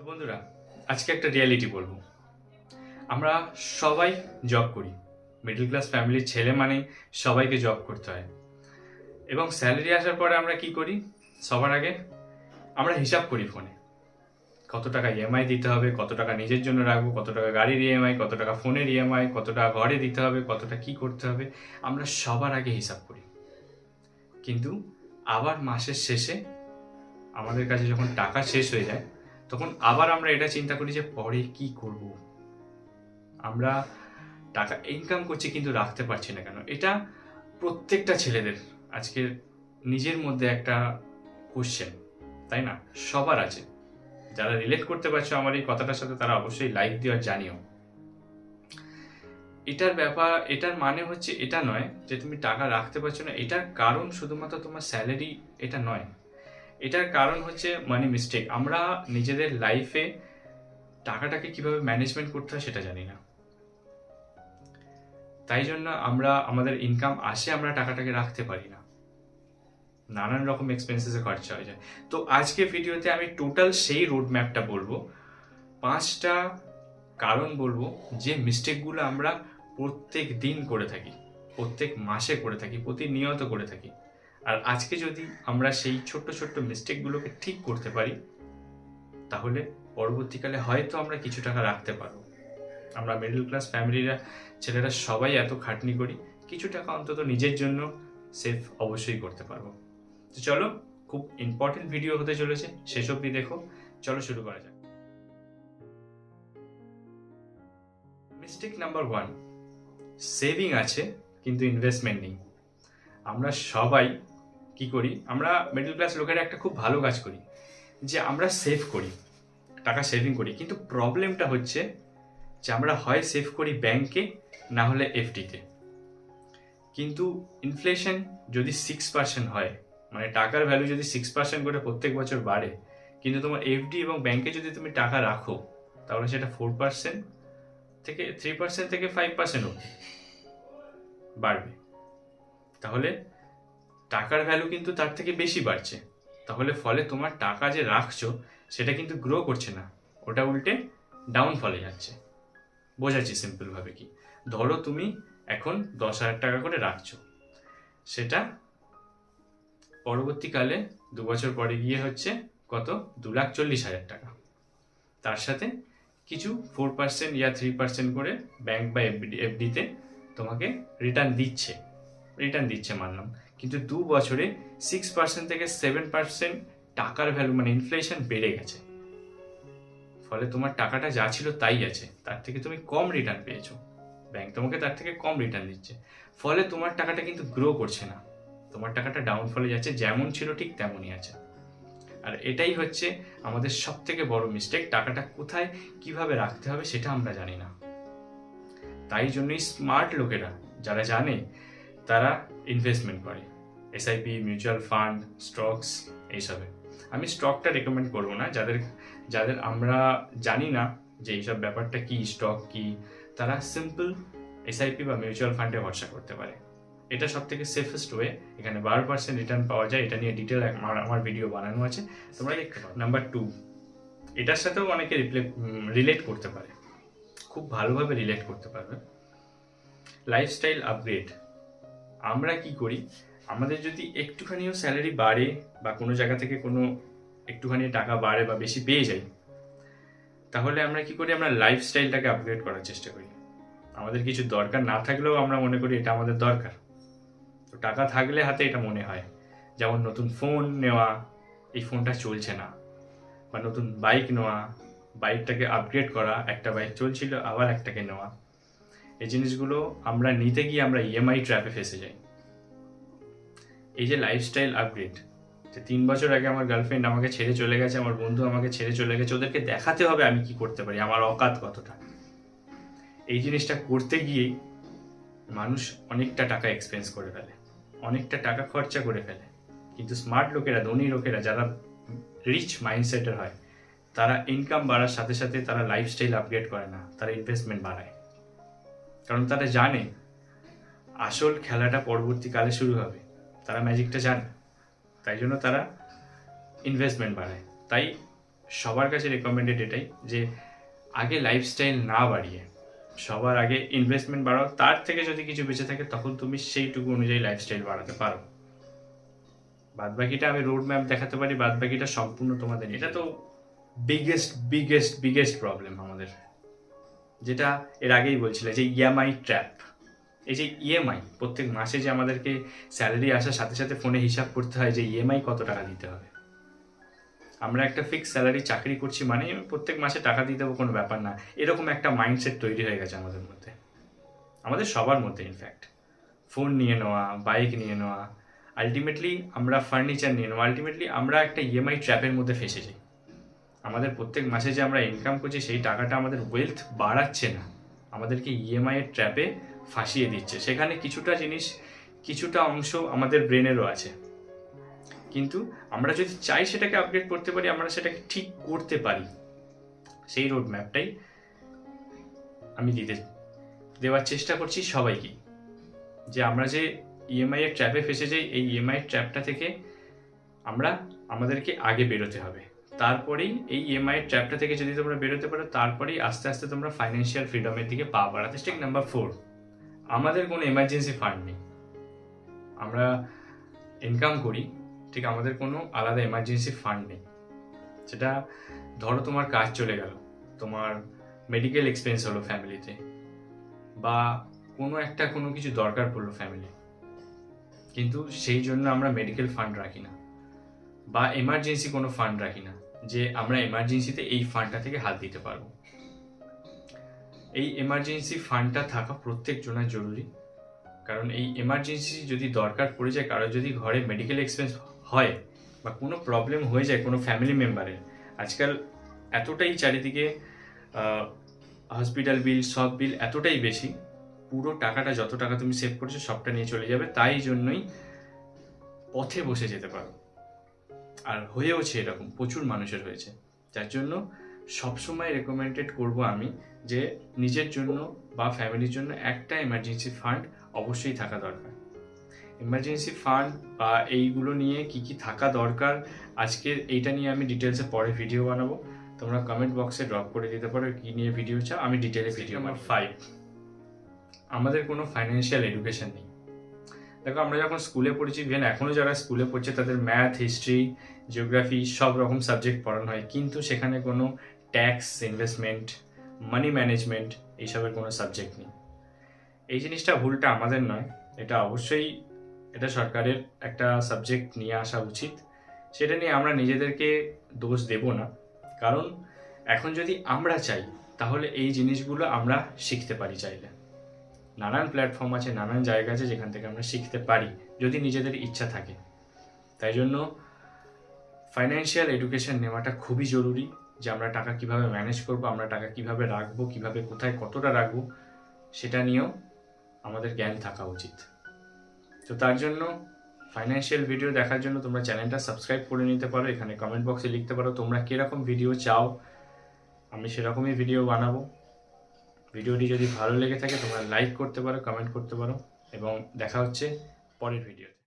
তো বন্ধুরা, আজকে একটা রিয়ালিটি বলবো। আমরা সবাই জব করি। মিডল ক্লাস ফ্যামিলির ছেলে মানে সবাইকে জব করতে হয়, এবং স্যালারি আসার পরে আমরা কি করি? সবার আগে আমরা হিসাব করি ফোনে কত টাকা ইএমআই দিতে হবে, কত টাকা নিজের জন্য রাখবো, কত টাকা গাড়ির ইএমআই, কত টাকা ফোনের ইএমআই, কত টাকা ঘরে দিতে হবে, কতটা কি করতে হবে। আমরা সবার আগে হিসাব করি, কিন্তু আবার মাসের শেষে আমাদের কাছে যখন টাকা শেষ হয়ে যায় তখন আবার আমরা এটা চিন্তা করি যে পরে কি করব। আমরা টাকা ইনকাম করছি কিন্তু রাখতে পারছি না কেন? এটা প্রত্যেকটা ছেলেদের আজকের নিজের মধ্যে একটা কোশ্চেন, তাই না? সবার আছে। যারা রিলেট করতে পারছো আমার এই কথাটার সাথে তারা অবশ্যই লাইক দিও আর জানিও। এটার মানে হচ্ছে এটা নয় যে তুমি টাকা রাখতে পারছো না, এটার কারণ শুধুমাত্র তোমার স্যালারি এটা নয়। এটার কারণ হচ্ছে মানি মিস্টেক। আমরা নিজেদের লাইফে টাকাটাকে কিভাবে ম্যানেজমেন্ট করতে হয় সেটা জানি না। তাই জন্য আমরা আমাদের ইনকাম আসে, আমরা টাকাটাকে রাখতে পারি না, নানান রকম এক্সপেন্সেসে খরচা হয়ে যায়। তো আজকে ভিডিওতে আমি টোটাল সেই রোড ম্যাপটা বলবো, 5টা কারণ বলবো যে মিস্টেকগুলো আমরা প্রত্যেক দিন করে থাকি, প্রত্যেক মাসে করে থাকি, প্রতিনিয়ত করে থাকি। আর আজকে যদি আমরা সেই ছোট্ট ছোট্ট মিস্টেকগুলোকে ঠিক করতে পারি তাহলে পরবর্তীকালে হয়তো আমরা কিছু টাকা রাখতে পারবো। আমরা মিডল ক্লাস ফ্যামিলিরা ছেলেরা সবাই এত খাটনি করি, কিছু টাকা অন্তত নিজের জন্য সেভ অবশ্যই করতে পারবো। তো চলো, খুব ইম্পর্টেন্ট ভিডিও হতে চলেছে, শেষ অবধি দেখো। চলো শুরু করা যাক। মিস্টেক নাম্বার 1, সেভিং আছে কিন্তু ইনভেস্টমেন্ট নেই। আমরা সবাই কি করি? আমরা মিডল ক্লাস লোকেরা একটা খুব ভালো কাজ করি যে আমরা সেভ করি, টাকা সেভিং করি, কিন্তু প্রবলেমটা হচ্ছে যে আমরা হয় সেভ করি ব্যাংকে, না হলে এফডিতে। কিন্তু ইনফ্লেশন যদি 6% হয়, মানে টাকার ভ্যালু যদি 6% করে প্রত্যেক বছর বাড়ে, কিন্তু তোমার এফডি এবং ব্যাংকে যদি তুমি টাকা রাখো তাহলে সেটা 4% থেকে 3% থেকে 5% অবধি বাড়বে। তাহলে টাকার ভ্যালু কিন্তু তার থেকে বেশি বাড়ছে। তাহলে ফলে তোমার টাকা যে রাখছো সেটা কিন্তু গ্রো করছে না, ওটা উল্টে ডাউনফলে যাচ্ছে। বোঝাচ্ছি সিম্পলভাবে কি, ধরো তুমি এখন 10,000 টাকা করে রাখছো, সেটা পরবর্তীকালে 2 বছর পরে গিয়ে হচ্ছে কত? 2,40,000 টাকা। তার সাথে কিছু 4% ইয়া 3% করে ব্যাংক বা এফডিতে তোমাকে রিটার্ন দিচ্ছে মানলাম, কিন্তু 2 বছরে 6% থেকে 7% টাকার ভ্যালু মানে ইনফ্লেশন বেড়ে গেছে। ফলে তোমার টাকাটা যা ছিল তাই আছে, তার থেকে তুমি কম রিটার্ন পেয়েছো, ব্যাংক তোমাকে তার থেকে কম রিটার্ন দিচ্ছে। ফলে তোমার টাকাটা কিন্তু গ্রো করছে না, তোমার টাকাটা ডাউনফলে যাচ্ছে, যেমন ছিল ঠিক তেমনই আছে। আর এটাই হচ্ছে আমাদের সব থেকে বড় মিস্টেক, টাকাটা কোথায় কিভাবে রাখতে হবে সেটা আমরা জানি না। তাই জন্যই স্মার্ট লোকেরা যারা জানে তারা ইনভেস্টমেন্ট করে, এসআইপি, মিউচুয়াল ফান্ড, স্টকস, এইসবে। আমি স্টকটা রেকমেন্ড করবো না, যাদের যাদের আমরা জানি না যে এইসব ব্যাপারটা কি, স্টক কি, তারা সিম্পল এসআইপি বা মিউচুয়াল ফান্ডে ভরসা করতে পারে। এটা সব থেকে সেফেস্ট ওয়ে। এখানে 12% রিটার্ন পাওয়া যায়, এটা নিয়ে ডিটেল আমার ভিডিও বানানো আছে, তোমরা দেখতে পারো। নাম্বার 2, এটার সাথেও অনেকে রিলেট করতে পারে, খুব ভালোভাবে রিলেট করতে পারবে, লাইফস্টাইল আপগ্রেড। আমরা কি করি? আমাদের যদি একটুখানিও স্যালারি বাড়ে বা কোনো জায়গা থেকে কোনো একটুখানি টাকা বাড়ে বা বেশি পেয়ে যাই, তাহলে আমরা কি করি? আমরা লাইফস্টাইলটাকে আপগ্রেড করার চেষ্টা করি। আমাদের কিছু দরকার না থাকলেও আমরা মনে করি এটা আমাদের দরকার। তো টাকা থাকলে হাতে এটা মনে হয়, যেমন নতুন ফোন নেওয়া, এই ফোনটা চলছে না, বা নতুন বাইক নেওয়া, বাইকটাকে আপগ্রেড করা, একটা বাইক চলছিল আবার একটাকে নেওয়া। এই জিনিসগুলো আমরা নিতে গিয়ে আমরা ইএমআই ট্র্যাপে ফেসে যাই। এই যে লাইফস্টাইল আপগ্রেড, যে 3 বছর আগে আমার গার্লফ্রেন্ড আমাকে ছেড়ে চলে গেছে, আমার বন্ধু আমাকে ছেড়ে চলে গেছে, ওদেরকে দেখাতে হবে আমি কি করতে পারি, আমার অকাত কতটা। এই জিনিসটা করতে গিয়েই মানুষ অনেকটা টাকা এক্সপেন্স করে ফেলে, অনেকটা টাকা খরচা করে ফেলে। কিন্তু স্মার্ট লোকেরা, ধনী লোকেরা, যারা রিচ মাইন্ডসেটের হয়, তারা ইনকাম বাড়ার সাথে সাথে তারা লাইফস্টাইল আপগ্রেড করে না, তারা ইনভেস্টমেন্ট বাড়ায়। কারণ তারা জানে আসল খেলাটা পরবর্তীকালে শুরু হবে, তারা ম্যাজিকটা জানে, তাই জন্য তারা ইনভেস্টমেন্ট বাড়ায়। তাই সবার কাছে রেকমেন্ডেড এটাই যে আগে লাইফস্টাইল না বাড়িয়ে সবার আগে ইনভেস্টমেন্ট বাড়াও, তার থেকে যদি কিছু বেঁচে থাকে তখন তুমি সেইটুকু অনুযায়ী লাইফস্টাইল বাড়াতে পারো। বাদবাকিটা আমি রোড ম্যাপ দেখাতে পারি, বাদবাকিটা সম্পূর্ণ তোমাদের। এটা তো বিগেস্ট প্রবলেম আমাদের, যেটা এর আগেই বলছিল যে ইএমআই ট্র্যাপ। এই যে ইএমআই, প্রত্যেক মাসে যে আমাদেরকে স্যালারি আসার সাথে সাথে ফোনে হিসাব করতে হয় যে ইএমআই কত টাকা দিতে হবে। আমরা একটা ফিক্স স্যালারি চাকরি করছি মানে প্রত্যেক মাসে টাকা দিতে হবে, কোনো ব্যাপার না, এরকম একটা মাইন্ডসেট তৈরি হয়ে গেছে আমাদের মধ্যে, আমাদের সবার মধ্যে। ইনফ্যাক্ট ফোন নিয়ে নেওয়া, বাইক নিয়ে নেওয়া, আলটিমেটলি আমরা ফার্নিচার নিয়ে নেওয়া, আলটিমেটলি আমরা একটা ইএমআই ট্র্যাপের মধ্যে ফেসে যাই। আমাদের প্রত্যেক মাসে যে আমরা ইনকাম করছি সেই টাকাটা আমাদের ওয়েলথ বাড়াচ্ছে না, আমাদেরকে ইএমআই এর ট্র্যাপে ফাঁসিয়ে দিচ্ছে। সেখানে কিছুটা জিনিস, কিছুটা অংশ আমাদের ব্রেনেরও আছে, কিন্তু আমরা যদি চাই সেটাকে আপগ্রেড করতে পারি, আমরা সেটাকে ঠিক করতে পারি। সেই রোড ম্যাপটাই আমি দেওয়ার চেষ্টা করছি সবাইকে, যে আমরা যে ইএমআই এর ট্র্যাপে ফেসে যাই, এই ইএমআই এর ট্র্যাপটা থেকে আমাদেরকে আগে বেরোতে হবে। তারপরেই এই ইএমআই এর ট্র্যাপটা থেকে যদি তোমরা বেরোতে পারো, তারপরেই আস্তে আস্তে তোমরা ফাইন্যান্সিয়াল ফ্রিডমের দিকে পা বাড়াতে। স্টেপ নাম্বার 4, আমাদের কোনো এমার্জেন্সি ফান্ড নেই। আমরা ইনকাম করি ঠিক, আমাদের কোনো আলাদা এমার্জেন্সি ফান্ড নেই। সেটা ধরো তোমার কাজ চলে গেল, তোমার মেডিকেল এক্সপেন্স হলো ফ্যামিলিতে, বা কোনো কিছু দরকার পড়লো ফ্যামিলি, কিন্তু সেই জন্য আমরা মেডিকেল ফান্ড রাখি না বা এমার্জেন্সি কোনো ফান্ড রাখি না যে আমরা এমার্জেন্সিতে এই ফান্ডটা থেকে হাত দিতে পারবো। এই এমার্জেন্সি ফান্ডটা থাকা প্রত্যেক জনের জরুরি, কারণ এই এমার্জেন্সি যদি দরকার পড়ে যায়, কারো যদি ঘরে মেডিকেল এক্সপেন্স হয় বা কোনো প্রবলেম হয়ে যায় কোনো ফ্যামিলি মেম্বারের, আজকাল এতটাই চারিদিকে হসপিটাল বিল, সব বিল এতটাই বেশি, পুরো টাকাটা, যত টাকা তুমি সেভ করেছো সবটা নিয়ে চলে যাবে। তাই জন্যই পথে বসে যেতে পারো, আর হয়েওছে এরকম, প্রচুর মানুষের হয়েছে। যার জন্য সবসময় রেকমেন্ডেড করব আমি যে নিজের জন্য বা ফ্যামিলির জন্য একটা এমার্জেন্সি ফান্ড অবশ্যই থাকা দরকার। এমার্জেন্সি ফান্ড বা এইগুলো নিয়ে কি কি থাকা দরকার, আজকের এইটা নিয়ে আমি ডিটেলসে পরে ভিডিও বানাবো, তোমরা কমেন্ট বক্সে ড্রপ করে দিতে পারো কি নিয়ে ভিডিও চাও, আমি ডিটেলে ভিডিও। নাম্বার 5, আমাদের কোনো ফাইন্যান্সিয়াল এডুকেশন নেই। দেখো, আমরা যখন স্কুলে পড়েছি, ইভেন এখনও যারা স্কুলে পড়ছে তাদের ম্যাথ, হিস্ট্রি, জিওগ্রাফি সব রকম সাবজেক্ট পড়ানো হয়, কিন্তু সেখানে কোনো ট্যাক্স, ইনভেস্টমেন্ট, মানি ম্যানেজমেন্ট এইসবের কোনো সাবজেক্ট নেই। এই জিনিসটা ভুলটা আমাদের নয়, এটা অবশ্যই এটা সরকারের একটা সাবজেক্ট নিয়ে আসা উচিত। সেটা নিয়ে আমরা নিজেদেরকে দোষ দেব না, কারণ এখন যদি আমরা চাই তাহলে এই জিনিসগুলো আমরা শিখতে পারি চাইলে। নানান প্ল্যাটফর্ম আছে, নানান জায়গা আছে যেখান থেকে আমরা শিখতে পারি যদি নিজেদের ইচ্ছা থাকে। তাই জন্য ফাইন্যান্সিয়াল এডুকেশন নেওয়াটা খুবই জরুরি, যে আমরা টাকা কিভাবে ম্যানেজ করব, আমরা টাকা কিভাবে রাখবো, কিভাবে কোথায় কতটা রাখবো, সেটা নিয়েও আমাদের জ্ঞান থাকা উচিত। তো তার জন্য ফাইন্যান্সিয়াল ভিডিও দেখার জন্য তোমরা চ্যানেলটা সাবস্ক্রাইব করে নিতে পারো, এখানে কমেন্ট বক্সে লিখতে পারো তোমরা কীরকম ভিডিও চাও, আমি সেরকমই ভিডিও বানাবো। ভিডিওটি যদি ভালো লেগে থাকে তোমরা লাইক করতে পারো, কমেন্ট করতে পারো, এবং দেখা হচ্ছে পরের ভিডিওতে।